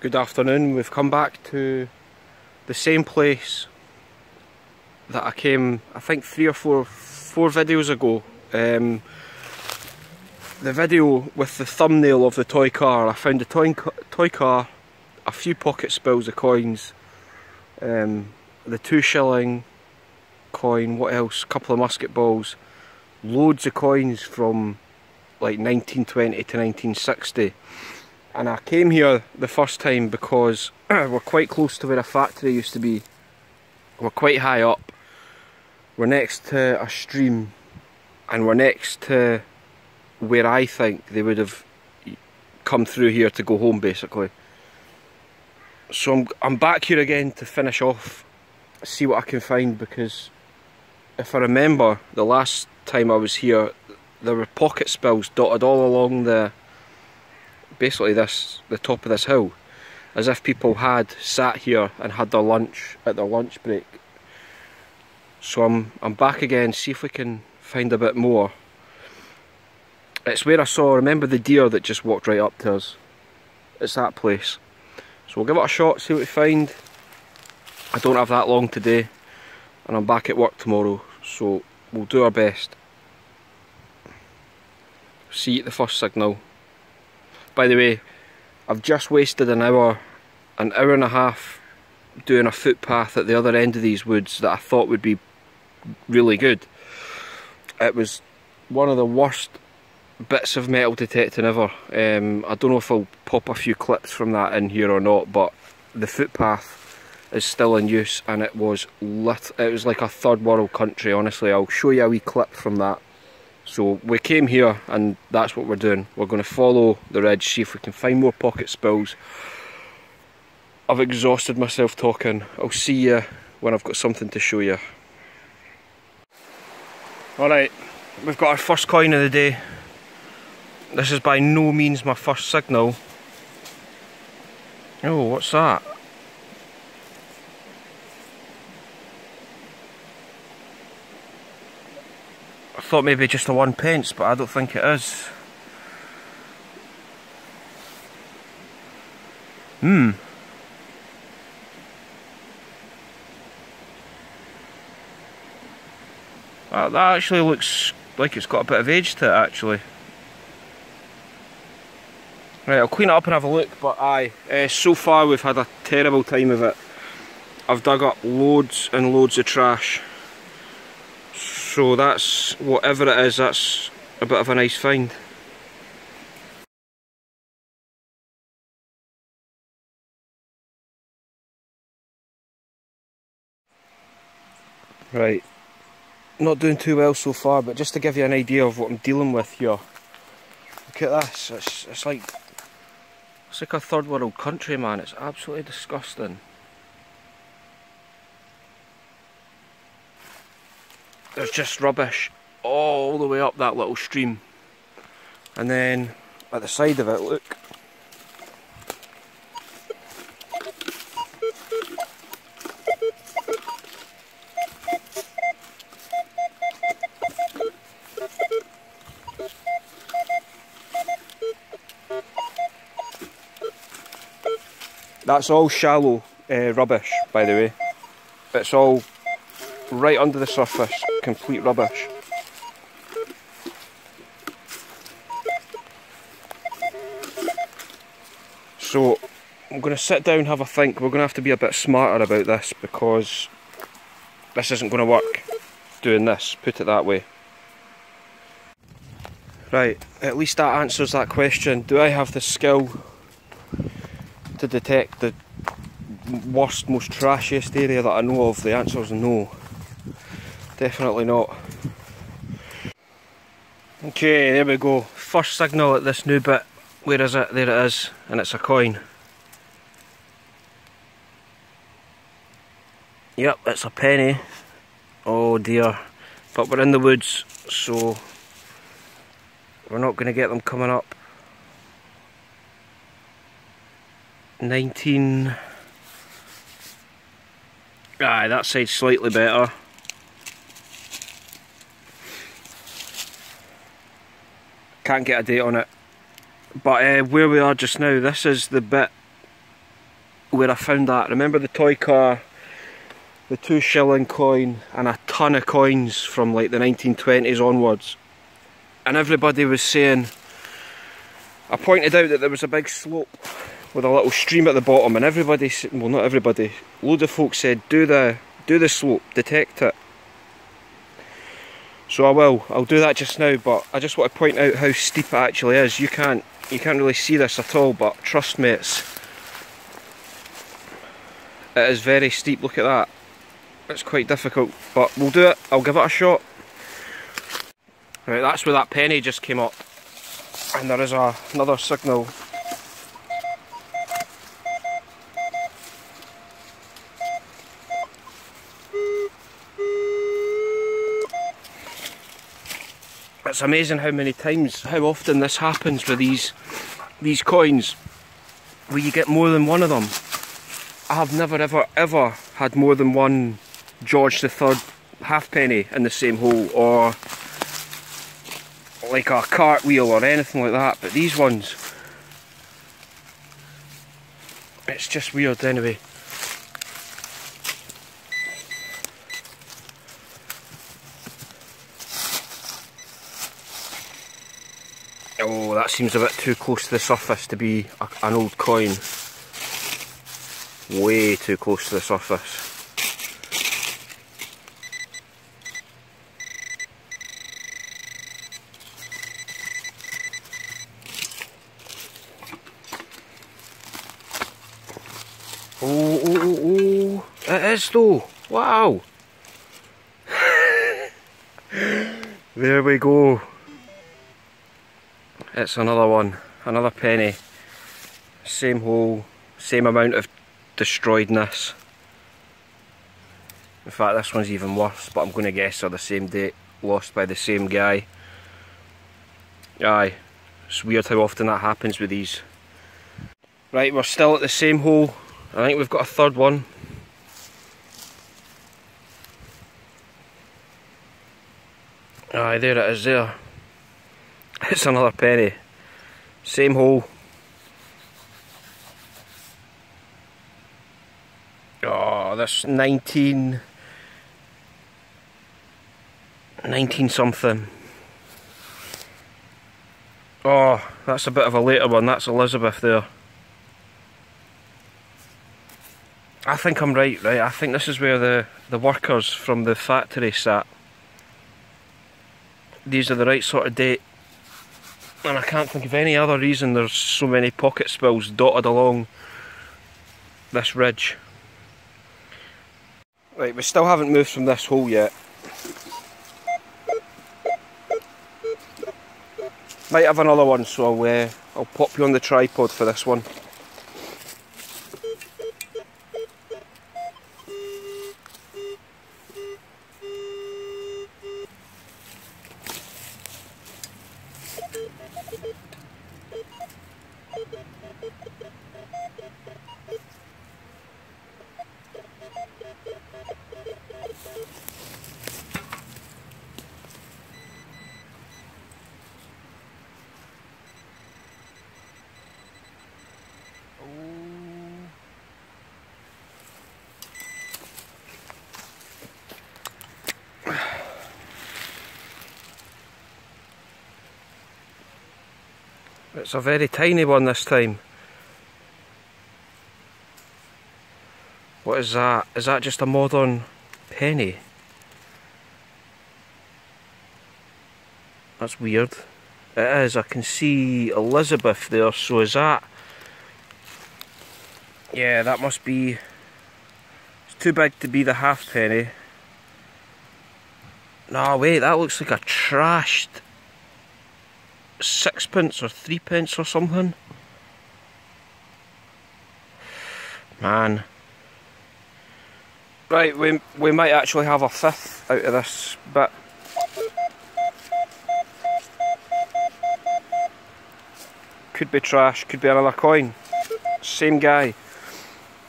Good afternoon. We've come back to the same place that I came, I think, four videos ago. The video with the thumbnail of the toy car. I found the toy car, a few pocket spills of coins, the 2 shilling coin, what else, couple of musket balls, loads of coins from like 1920 to 1960. And I came here the first time because we're quite close to where a factory used to be. We're quite high up. We're next to a stream, and we're next to where I think they would have come through here to go home, basically. So I'm back here again to finish off, see what I can find, because if I remember the last time I was here, there were pocket spills dotted all along basically the top of this hill, as if people had sat here and had their lunch at their lunch break. So I'm back again, see if we can find a bit more. It's where I saw, remember the deer that just walked right up to us? It's that place. So we'll give it a shot, see what we find. I don't have that long today, and I'm back at work tomorrow, so we'll do our best. See you at the first signal. By the way, I've just wasted an hour and a half doing a footpath at the other end of these woods that I thought would be really good. It was one of the worst bits of metal detecting ever. I don't know if I'll pop a few clips from that in here or not, but the footpath is still in use, and it was lit. It was like a third world country, honestly. I'll show you a wee clip from that. So we came here, and that's what we're doing. We're going to follow the ridge, see if we can find more pocket spills. I've exhausted myself talking. I'll see you when I've got something to show you. Alright, we've got our first coin of the day. This is by no means my first signal. Oh, what's that? I thought maybe just a 1p, but I don't think it is. That actually looks like it's got a bit of age to it, actually. Right, I'll clean it up and have a look, but so far we've had a terrible time of it. I've dug up loads and loads of trash. So that's, whatever it is, that's a bit of a nice find. Right, not doing too well so far, but just to give you an idea of what I'm dealing with here. Look at this, it's like a third world country, man. It's absolutely disgusting. There's just rubbish all the way up that little stream, and then at the side of it, look. That's all shallow rubbish, by the way. It's all right under the surface, complete rubbish. So I'm going to sit down and have a think. We're going to have to be a bit smarter about this, because this isn't going to work doing this, put it that way. Right, at least that answers that question. Do I have the skill to detect the worst, most trashiest area that I know of? The answer is no. Definitely not. Okay, there we go. First signal at this new bit. Where is it? There it is, and it's a coin. Yep, it's a penny. Oh dear. But we're in the woods, so we're not going to get them coming up. 19. Aye, that side's slightly better. Can't get a date on it. But where we are just now, this is the bit where I found that. Remember the toy car, the 2 shilling coin, and a ton of coins from like the 1920s onwards. And everybody was saying, I pointed out that there was a big slope with a little stream at the bottom, and everybody, well not everybody, loads of folks said do the slope, detect it. So I will. I'll do that just now, but I just want to point out how steep it actually is. You can't really see this at all, but trust me, it is very steep. Look at that. It's quite difficult, but we'll do it. I'll give it a shot. Right, that's where that penny just came up, and there is another signal. It's amazing how often this happens with these coins, where you get more than one of them. I have never ever had more than one George III halfpenny in the same hole, or like a cartwheel or anything like that, but these ones, it's just weird anyway. Oh, that seems a bit too close to the surface to be an old coin. Way too close to the surface. Oh, it is though. Wow. There we go. It's another one, another penny. Same hole, same amount of destroyedness. In fact, this one's even worse, but I'm going to guess they're the same date, lost by the same guy. Aye, it's weird how often that happens with these. Right, we're still at the same hole. I think we've got a third one. Aye, there it is there. It's another penny. Same hole. Oh, this 19 something. Oh, that's a bit of a later one. That's Elizabeth there. I think I'm right. I think this is where the workers from the factory sat. These are the right sort of date. And I can't think of any other reason there's so many pocket spills dotted along this ridge. Right, we still haven't moved from this hole yet. Might have another one, so I'll pop you on the tripod for this one. It's a very tiny one this time. What is that? Is that just a modern penny? That's weird. It is. I can see Elizabeth there, so is that... Yeah, that must be... It's too big to be the halfpenny. No, wait, that looks like a trashed sixpence or threepence or something. Man. Right, we might actually have a fifth out of this bit. Could be trash, could be another coin. Same guy.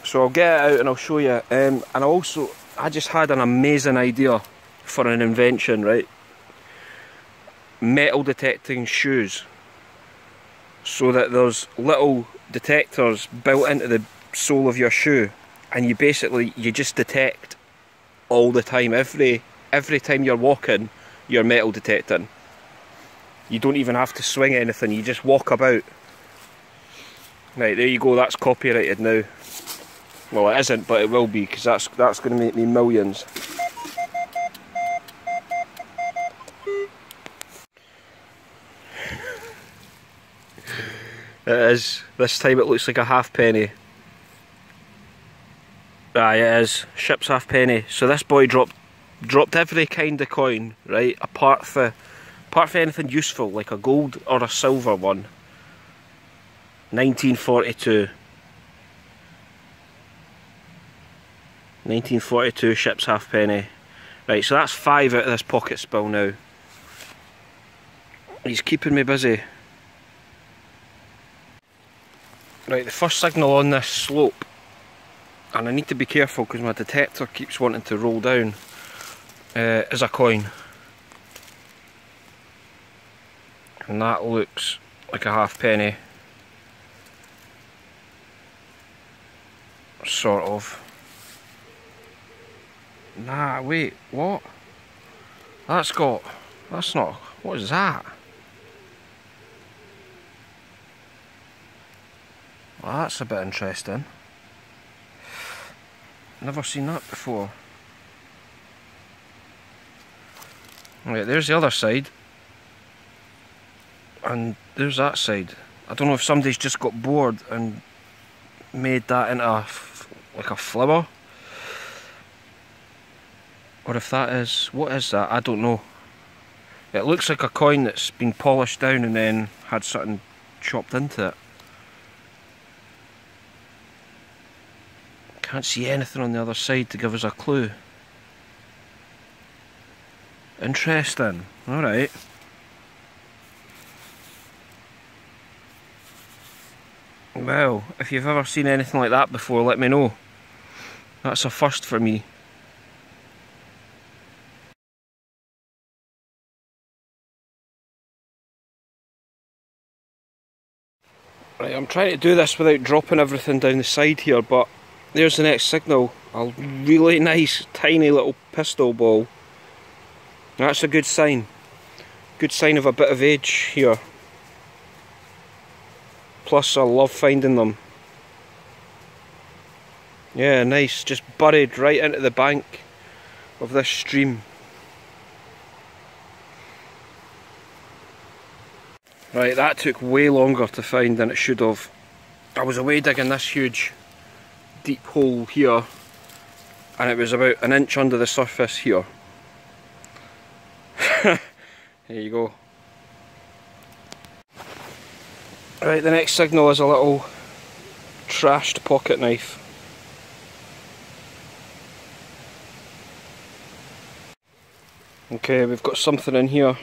So I'll get it out and I'll show you. And I just had an amazing idea for an invention, right? Metal detecting shoes, so that there's little detectors built into sole of your shoe, and you just detect all the time. Every time you're walking, you're metal detecting. You don't even have to swing anything, you just walk about. Right, there you go, that's copyrighted now. Well, it isn't, but it will be, because that's going to make me millions. It is. This time it looks like a halfpenny. Aye, it is. Ship's halfpenny. So this boy dropped every kind of coin, right? Apart for anything useful, like a gold or a silver one. 1942. 1942 ship's halfpenny. Right, so that's 5 out of this pocket spill now. He's keeping me busy. Right, the first signal on this slope, and I need to be careful because my detector keeps wanting to roll down, is a coin. And that looks like a halfpenny. Sort of. Nah, wait, what? That's not, what is that? Well, that's a bit interesting. Never seen that before. Right, there's the other side. And there's that side. I don't know if somebody's just got bored and made that into like a flower. Or if that is, what is that? I don't know. It looks like a coin that's been polished down and then had something chopped into it. Can't see anything on the other side to give us a clue. Interesting. Alright. Well, if you've ever seen anything like that before, let me know. That's a first for me. Right, I'm trying to do this without dropping everything down the side here, but there's the next signal. A really nice, tiny little pistol ball. That's a good sign. Good sign of a bit of age here. Plus, I love finding them. Yeah, nice. Just buried right into the bank of this stream. Right, that took way longer to find than it should have. I was away digging this huge deep hole here, and it was about an inch under the surface here. There you go. Right, the next signal is a little trashed pocket knife. Okay, we've got something in here.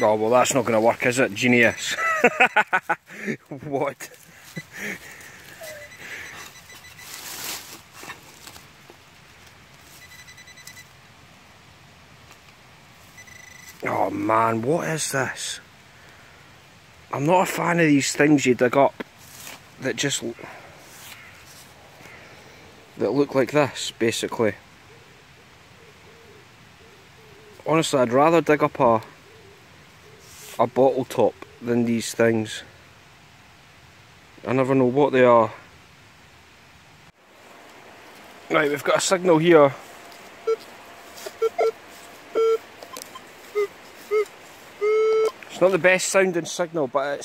Oh, well, that's not going to work, is it? Genius. What? Oh man, what is this? I'm not a fan of these things you dig up that just look like this, basically. Honestly, I'd rather dig up a bottle top than these things. I never know what they are. Right, we've got a signal here. It's not the best sounding signal, but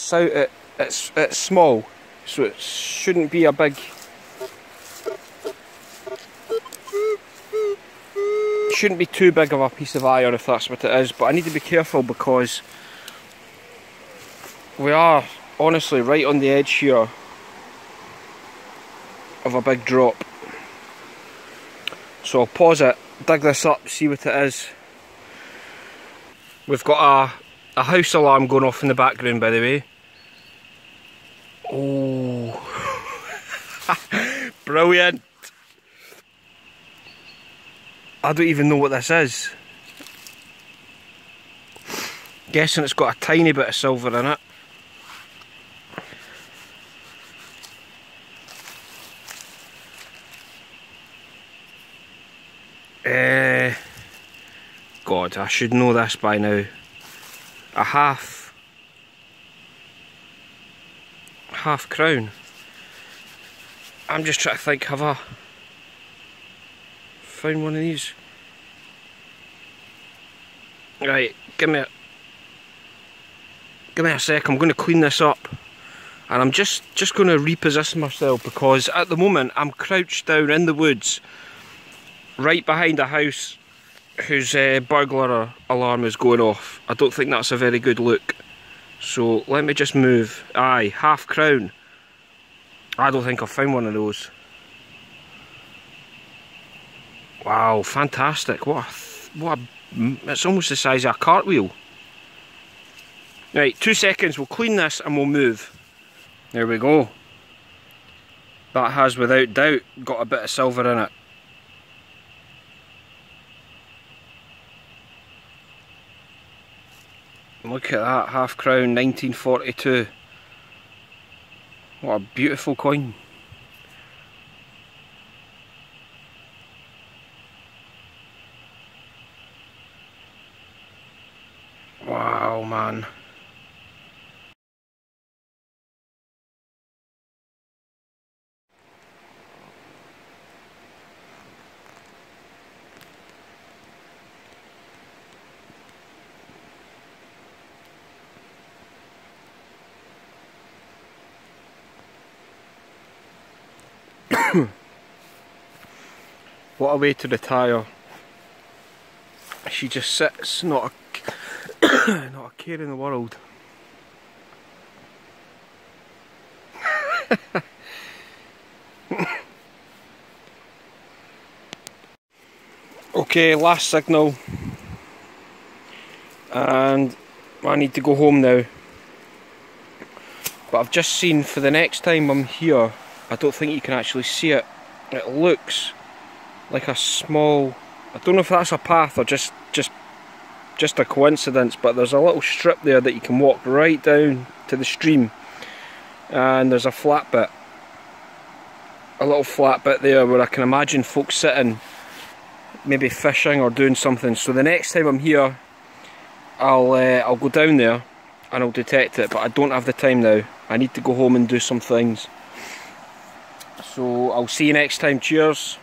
it's small, so it shouldn't be a big. It shouldn't be too big of a piece of iron if that's what it is. But I need to be careful because we are honestly right on the edge here of a big drop. So I'll pause it, dig this up, see what it is. We've got a house alarm going off in the background, by the way. Oh, brilliant. I don't even know what this is. Guessing it's got a tiny bit of silver in it. God, I should know this by now. A half crown. I'm just trying to think, have I found one of these? Right, give me a sec. I'm going to clean this up, and I'm just going to reposition myself, because at the moment I'm crouched down in the woods right behind a house whose burglar alarm is going off. I don't think that's a very good look, so let me just move. Aye, half crown. I don't think I've found one of those. Wow, fantastic. It's almost the size of a cartwheel. Right, 2 seconds, we'll clean this and we'll move. There we go. That has without doubt got a bit of silver in it. Look at that, half crown, 1942. What a beautiful coin. Wow, man. What a way to retire. She just sits, not a care in the world. Okay, last signal, and I need to go home now. But I've just seen, for the next time I'm here, I don't think you can actually see it. It looks like a small, I don't know if that's a path or just a coincidence, but there's a little strip there that you can walk right down to the stream, and there's a flat bit, a little flat bit there where I can imagine folks sitting, maybe fishing or doing something. So the next time I'm here, I'll go down there and I'll detect it, but I don't have the time now. I need to go home and do some things. So I'll see you next time. Cheers.